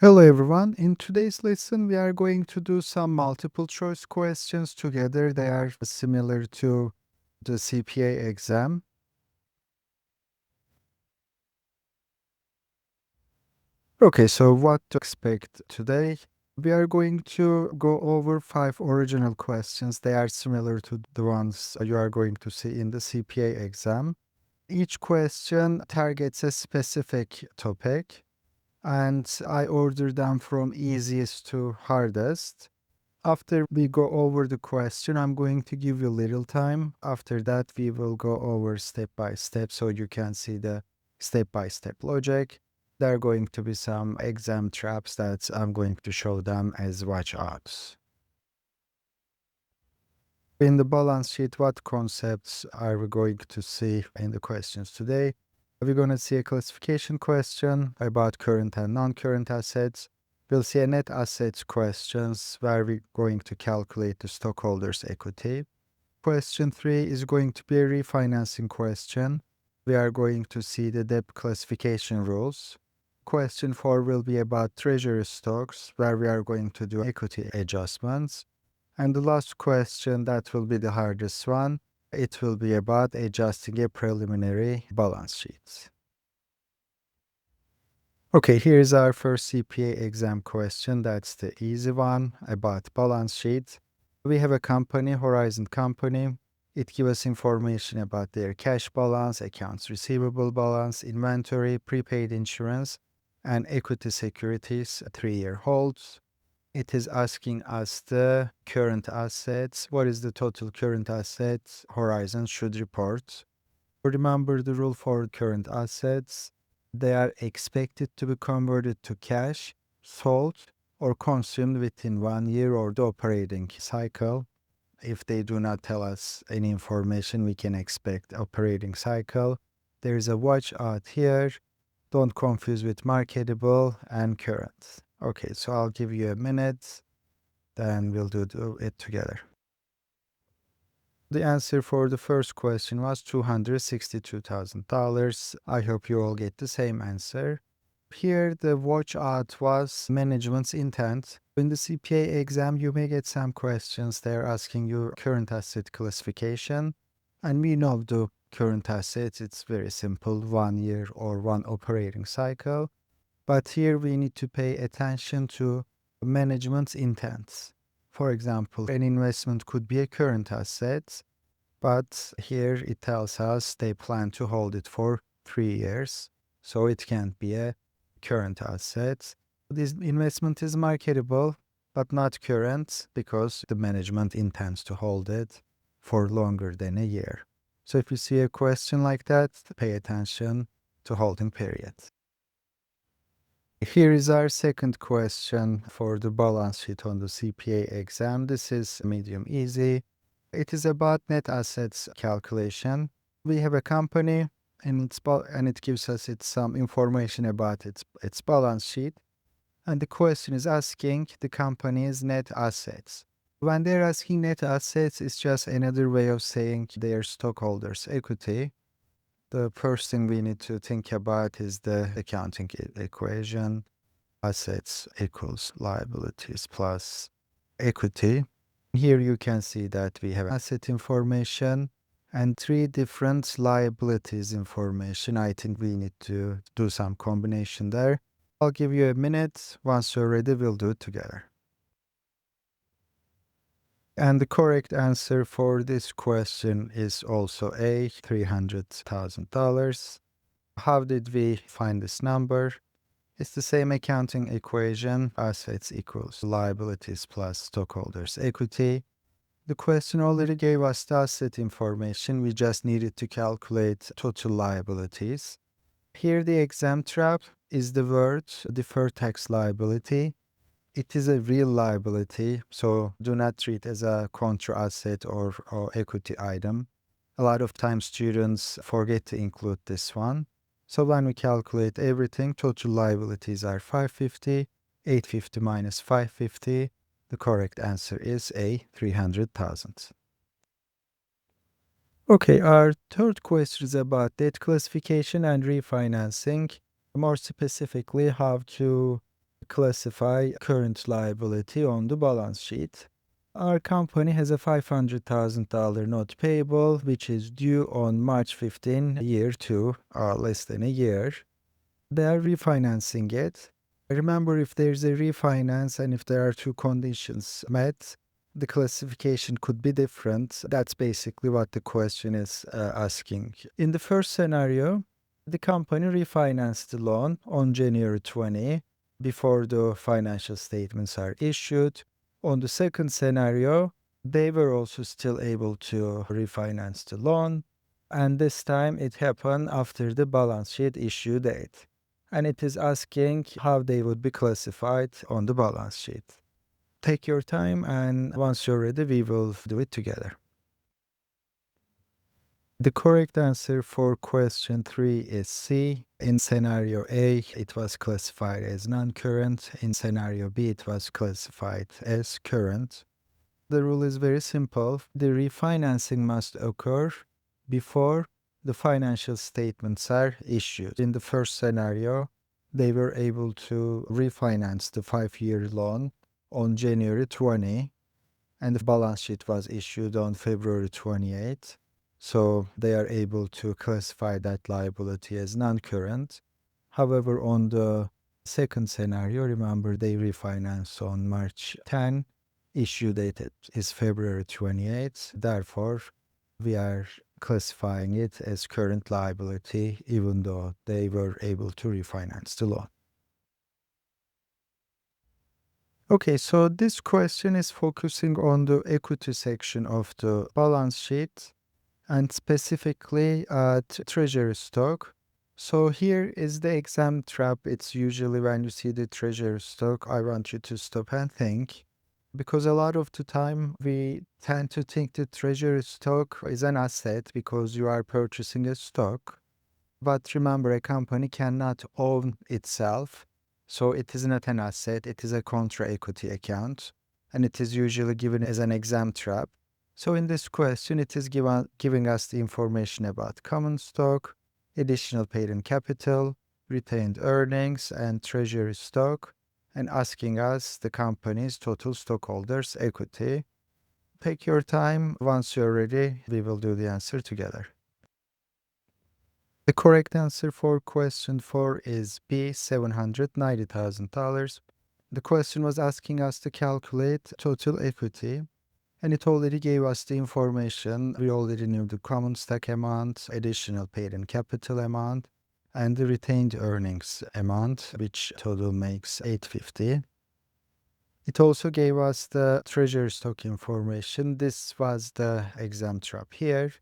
Hello everyone. In today's lesson, we are going to do some multiple choice questions together. They are similar to the CPA exam. Okay, so what to expect today? We are going to go over 5 original questions. They are similar to the ones you are going to see in the CPA exam. Each question targets a specific topic, and I order them from easiest to hardest. After we go over the question, I'm going to give you little time. After that, we will go over step by step so you can see the step by step logic. There are going to be some exam traps that I'm going to show them as watch outs. In the balance sheet, what concepts are we going to see in the questions today? We're going to see a classification question about current and non-current assets. We'll see a net assets questions where we're going to calculate the stockholders' equity. Question 3 is going to be a refinancing question. We are going to see the debt classification rules. Question 4 will be about treasury stocks, where we are going to do equity adjustments. And the last question, that will be the hardest one. It will be about adjusting a preliminary balance sheet. Okay, here's our first CPA exam question. That's the easy one about balance sheet. We have a company, Horizon Company. It gives us information about their cash balance, accounts receivable balance, inventory, prepaid insurance, and equity securities, 3-year holds. It is asking us the current assets. What is the total current assets Horizon should report? Remember the rule for current assets. They are expected to be converted to cash, sold, or consumed within 1 year or the operating cycle. If they do not tell us any information, we can expect operating cycle. There is a watch out here. Don't confuse with marketable and current. Okay, so I'll give you a minute, then we'll do it together. The answer for the first question was $262,000. I hope you all get the same answer. Here, the watch out was management's intent. In the CPA exam, you may get some questions. They're asking you current asset classification. And we know the current assets, it's very simple, 1 year or one operating cycle. But here we need to pay attention to management's intents. For example, an investment could be a current asset, but here it tells us they plan to hold it for 3 years. So it can't be a current asset. This investment is marketable, but not current because the management intends to hold it for longer than a year. So if you see a question like that, pay attention to holding period. Here is our second question for the balance sheet on the CPA exam. This is medium easy. It is about net assets calculation. We have a company and it gives us some information about its balance sheet. And the question is asking the company's net assets. When they're asking net assets, it's just another way of saying their stockholders' equity. The first thing we need to think about is the accounting equation. Assets equals liabilities plus equity. Here you can see that we have asset information and 3 different liabilities information. I think we need to do some combination there. I'll give you a minute. Once you're ready, we'll do it together. And the correct answer for this question is also A, $300,000. How did we find this number? It's the same accounting equation. Assets equals liabilities plus stockholders' equity. The question already gave us the asset information. We just needed to calculate total liabilities. Here the exam trap is the word deferred tax liability. It is a real liability, so do not treat as a contra asset or equity item. A lot of times students forget to include this one. So when we calculate everything, total liabilities are 550, 850 minus 550. The correct answer is A, 300,000. Okay, our third question is about debt classification and refinancing. More specifically, how to classify current liability on the balance sheet. Our company has a $500,000 note payable, which is due on March 15, year 2, less than a year. They are refinancing it. Remember, if there's a refinance and if there are two conditions met, the classification could be different. That's basically what the question is asking. In the first scenario, the company refinanced the loan on January 20 before the financial statements are issued. On the second scenario, they were also still able to refinance the loan, and this time it happened after the balance sheet issue date. And it is asking how they would be classified on the balance sheet. Take your time, and once you're ready, we will do it together. The correct answer for question 3 is C. In scenario A, it was classified as non-current. In scenario B, it was classified as current. The rule is very simple. The refinancing must occur before the financial statements are issued. In the first scenario, they were able to refinance the 5-year loan on January 20, and the balance sheet was issued on February 28. So they are able to classify that liability as non-current. However, on the second scenario, remember they refinance on March 10, issue date is February 28. Therefore, we are classifying it as current liability even though they were able to refinance the loan. Okay, so this question is focusing on the equity section of the balance sheet and specifically at treasury stock. So here is the exam trap. It's usually when you see the treasury stock, I want you to stop and think. Because a lot of the time we tend to think the treasury stock is an asset because you are purchasing a stock. But remember, a company cannot own itself. So it is not an asset, it is a contra equity account. And it is usually given as an exam trap. So in this question, it is giving us the information about common stock, additional paid-in capital, retained earnings, and treasury stock, and asking us the company's total stockholders' equity. Take your time. Once you're ready, we will do the answer together. The correct answer for question 4 is B, $790,000. The question was asking us to calculate total equity, and it already gave us the information. We already knew the common stock amount, additional paid-in capital amount, and the retained earnings amount, which total makes $850. It also gave us the treasury stock information. This was the exam trap here.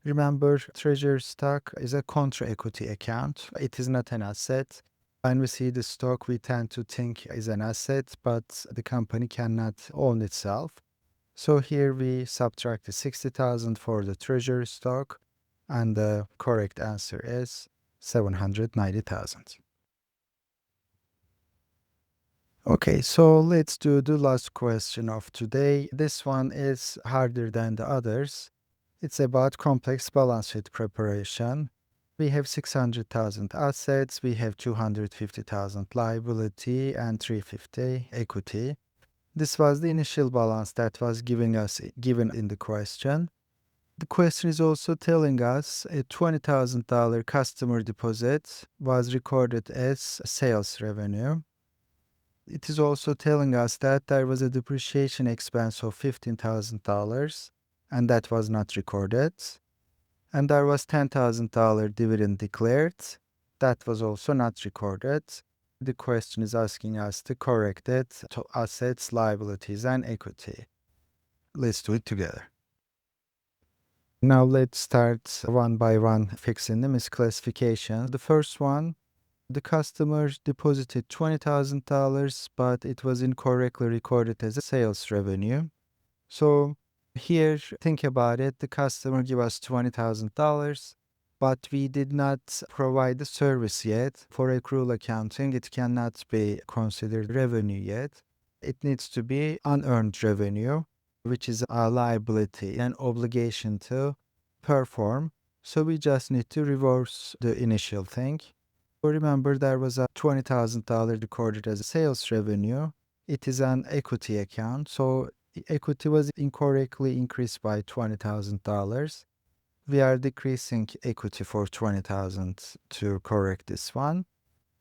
Remember, treasury stock is a contra equity account. It is not an asset. When we see the stock, we tend to think is an asset, but the company cannot own itself. So here we subtract the 60,000 for the treasury stock, and the correct answer is 790,000. Okay, so let's do the last question of today. This one is harder than the others. It's about complex balance sheet preparation. We have 600,000 assets, we have 250,000 liability, and 350 equity. This was the initial balance that was given in the question. The question is also telling us a $20,000 customer deposit was recorded as sales revenue. It is also telling us that there was a depreciation expense of $15,000 and that was not recorded. And there was $10,000 dividend declared. That was also not recorded. The question is asking us to correct it to assets, liabilities, and equity. Let's do it together. Now let's start one by one fixing the misclassifications. The first one, the customer deposited $20,000, but it was incorrectly recorded as a sales revenue. So here, think about it. The customer gave us $20,000, but we did not provide the service yet. For accrual accounting, it cannot be considered revenue yet. It needs to be unearned revenue, which is a liability, an obligation to perform. So we just need to reverse the initial thing. Remember, there was a $20,000 recorded as sales revenue. It is an equity account, so equity was incorrectly increased by $20,000. We are decreasing equity for 20,000 to correct this one.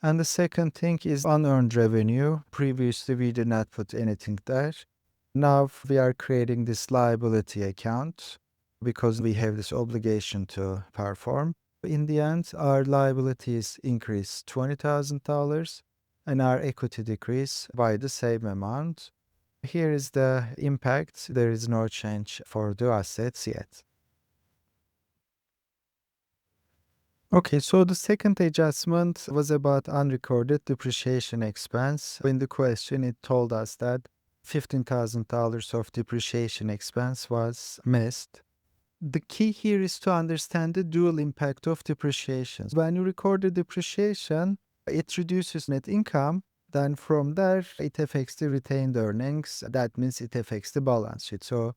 And the second thing is unearned revenue. Previously, we did not put anything there. Now we are creating this liability account because we have this obligation to perform. In the end, our liabilities increase $20,000 and our equity decrease by the same amount. Here is the impact. There is no change for the assets yet. Okay, so the second adjustment was about unrecorded depreciation expense. In the question, it told us that $15,000 of depreciation expense was missed. The key here is to understand the dual impact of depreciation. When you record the depreciation, it reduces net income. Then from there, it affects the retained earnings. That means it affects the balance sheet. So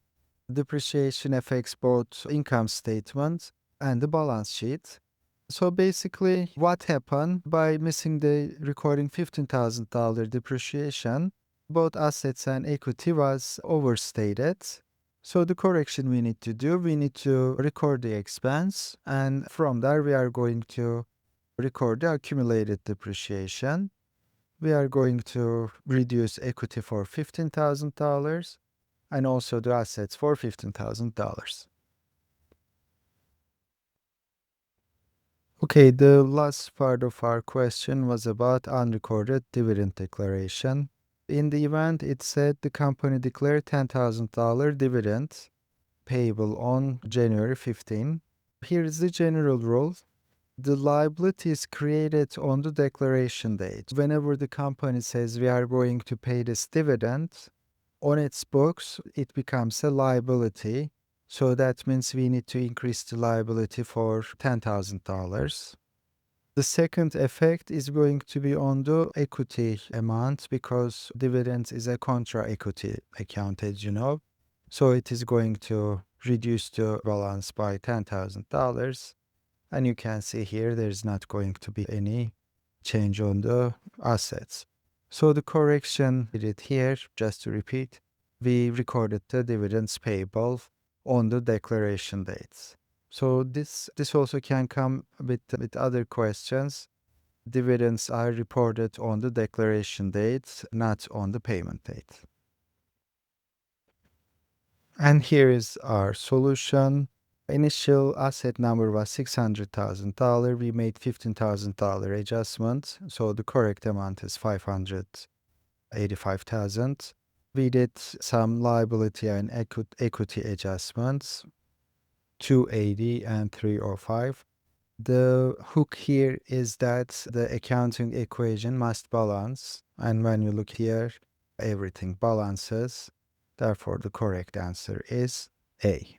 depreciation affects both income statement and the balance sheet. So basically, what happened by missing the recording $15,000 depreciation, both assets and equity was overstated. So the correction we need to do, we need to record the expense, and from there we are going to record the accumulated depreciation. We are going to reduce equity for $15,000 and also the assets for $15,000. Okay, the last part of our question was about unrecorded dividend declaration. In the event, it said the company declared $10,000 dividend payable on January 15. Here is the general rule. The liability is created on the declaration date. Whenever the company says we are going to pay this dividend, on its books, it becomes a liability. So that means we need to increase the liability for $10,000. The second effect is going to be on the equity amount because dividends is a contra equity account, as you know. So it is going to reduce the balance by $10,000. And you can see here there's not going to be any change on the assets. So the correction we did here, just to repeat, we recorded the dividends payable on the declaration dates. So this also can come with other questions. Dividends are reported on the declaration date, not on the payment date. And here is our solution. Initial asset number was $600,000. We made $15,000 adjustment, so the correct amount is $585,000. We did some liability and equity adjustments, 280 and 305. The hook here is that the accounting equation must balance, and when you look here, everything balances. Therefore, the correct answer is A.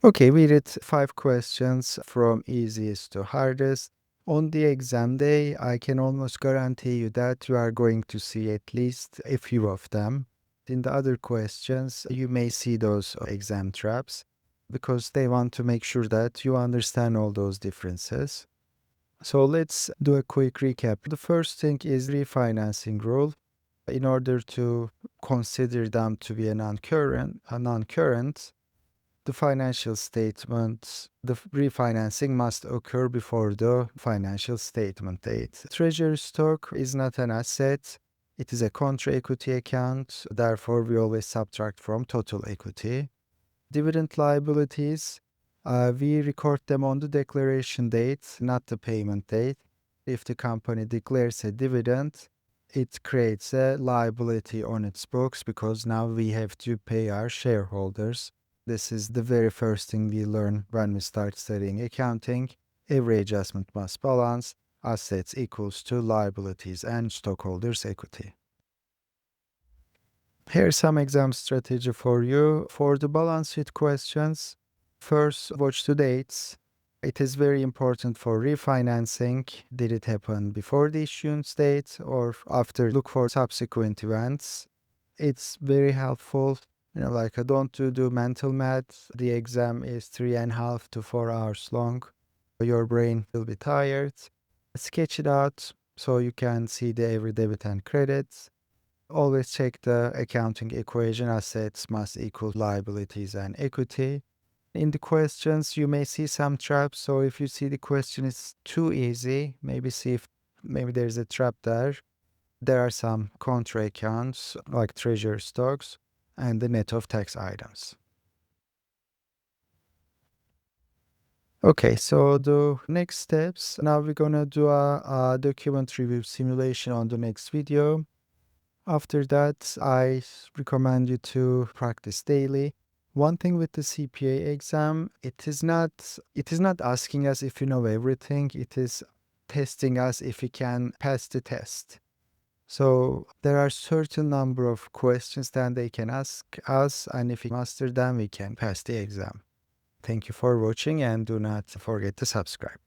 Okay, we did 5 questions from easiest to hardest. On the exam day, I can almost guarantee you that you are going to see at least a few of them. In the other questions, you may see those exam traps because they want to make sure that you understand all those differences. So let's do a quick recap. The first thing is refinancing rule. In order to consider them to be a non-current, the financial statements, the refinancing must occur before the financial statement date. Treasury stock is not an asset. It is a contra equity account. Therefore, we always subtract from total equity. Dividend liabilities, we record them on the declaration date, not the payment date. If the company declares a dividend, it creates a liability on its books because now we have to pay our shareholders. This is the very first thing we learn when we start studying accounting. Every adjustment must balance. Assets equals to liabilities and stockholders' equity. Here's some exam strategy for you. For the balance sheet questions, first watch the dates. It is very important for refinancing. Did it happen before the issuance date or after? Look for subsequent events. It's very helpful. Like I don't do mental math. The exam is 3.5 to 4 hours long. your brain will be tired. Sketch it out so you can see the every debit and credits. Always check the accounting equation: assets must equal liabilities and equity. In the questions, you may see some traps. So if you see the question is too easy, maybe see if maybe there's a trap there. There are some contra accounts like treasury stocks and the net of tax items. Okay, so the next steps, now we're gonna do a document review simulation on the next video. After that, I recommend you to practice daily. One thing with the CPA exam, it is not asking us if you know everything, it is testing us if we can pass the test. So there are certain number of questions that they can ask us, and if we master them, we can pass the exam. Thank you for watching and do not forget to subscribe.